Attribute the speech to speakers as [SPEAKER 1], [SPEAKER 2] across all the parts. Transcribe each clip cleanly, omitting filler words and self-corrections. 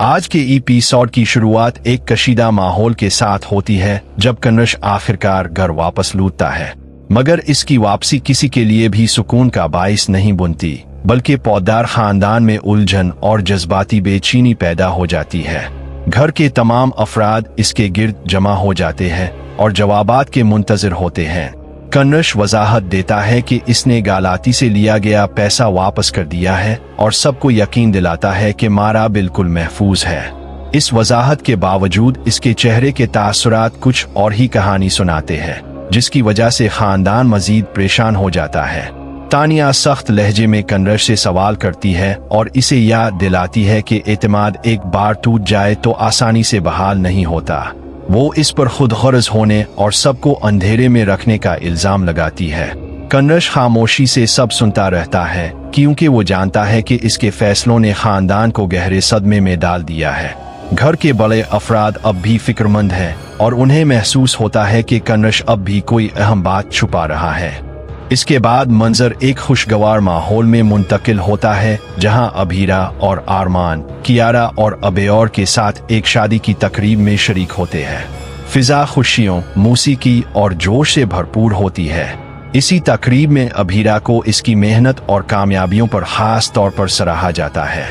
[SPEAKER 1] आज के एपिसोड की शुरुआत एक कशीदा माहौल के साथ होती है जब कनरश आखिरकार घर वापस लौटता है, मगर इसकी वापसी किसी के लिए भी सुकून का बाइस नहीं बनती, बल्कि पौदार खानदान में उलझन और जज्बाती बेचैनी पैदा हो जाती है। घर के तमाम अफराद इसके गिर्द जमा हो जाते हैं और जवाबात के मुंतजर होते हैं। कनरश वजाहत देता है कि इसने गालाती से लिया गया पैसा वापस कर दिया है और सबको यकीन दिलाता है कि मारा बिल्कुल महफूज है। इस वजाहत के बावजूद इसके चेहरे के तासुरात कुछ और ही कहानी सुनाते हैं, जिसकी वजह से खानदान मजीद परेशान हो जाता है। तानिया सख्त लहजे में कनरश से सवाल करती है और इसे याद दिलाती है कि एतमाद एक बार टूट जाए तो आसानी से बहाल नहीं होता। वो इस पर खुद गर्ज होने और सबको अंधेरे में रखने का इल्जाम लगाती है। कनरश खामोशी से सब सुनता रहता है क्योंकि वो जानता है कि इसके फैसलों ने खानदान को गहरे सदमे में डाल दिया है। घर के बड़े अफराद अब भी फिक्रमंद हैं और उन्हें महसूस होता है कि कनरश अब भी कोई अहम बात छुपा रहा है। इसके बाद मंजर एक खुशगवार माहौल में मुंतकिल होता है, जहां अभीरा और आरमान कियारा और अबेऔर के साथ एक शादी की तकरीब में शरीक होते हैं। फिजा खुशियों, मौसीकी और जोश से भरपूर होती है। इसी तकरीब में अभीरा को इसकी मेहनत और कामयाबियों पर खास तौर पर सराहा जाता है।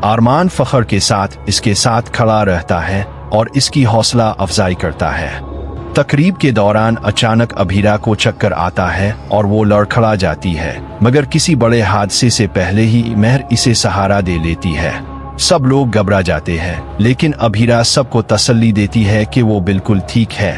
[SPEAKER 1] आरमान फख्र के साथ इसके साथ खड़ा रहता है और इसकी हौसला अफजाई करता है। तकरीब के दौरान अचानक अभीरा को चक्कर आता है और वो लड़खड़ा जाती है, मगर किसी बड़े हादसे से पहले ही महर इसे सहारा दे लेती है। सब लोग घबरा जाते हैं, लेकिन अभीरा सबको तसल्ली देती है कि वो बिल्कुल ठीक है।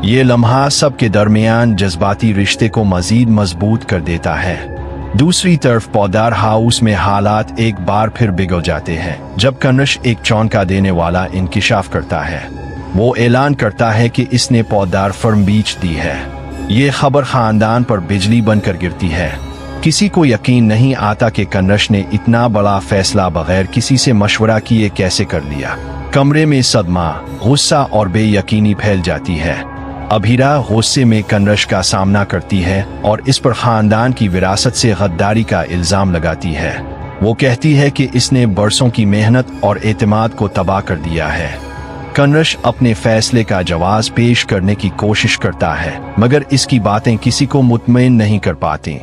[SPEAKER 1] ये लम्हा सबके दरमियान जज्बाती रिश्ते को मजीद मजबूत कर देता है। दूसरी तरफ पौदार हाउस में हालात एक बार फिर बिगड़ जाते हैं जब कनरश एक चौंका देने वाला इंकिशाफ करता है। वो ऐलान करता है कि इसने पौदार फर्म बेच दी है। ये खबर खानदान पर बिजली बनकर गिरती है। किसी को यकीन नहीं आता कि कनरश ने इतना बड़ा फैसला बगैर किसी से मशवरा किए कैसे कर लिया। कमरे में सदमा, गुस्सा और बेयकीनी फैल जाती है। अभीरा गुस्से में कनरश का सामना करती है और इस पर खानदान की विरासत से गद्दारी का इल्जाम लगाती है। वो कहती है कि इसने बरसों की मेहनत और एतमाद को तबाह कर दिया है। कनरश अपने फैसले का जवाब पेश करने की कोशिश करता है, मगर इसकी बातें किसी को मुतमईन नहीं कर पाती।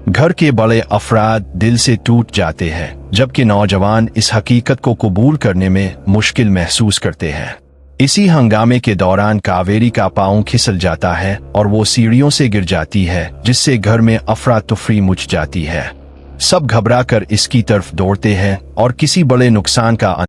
[SPEAKER 1] घर के बड़े अफराद दिल से टूट जाते हैं, जबकि नौजवान इस हकीकत को कबूल करने में मुश्किल महसूस करते हैं। इसी हंगामे के दौरान कावेरी का पांव फिसल जाता है और वो सीढ़ियों से गिर जाती है, जिससे घर में अफरा तफरी मच जाती है। सब घबरा कर इसकी तरफ दौड़ते हैं और किसी बड़े नुकसान का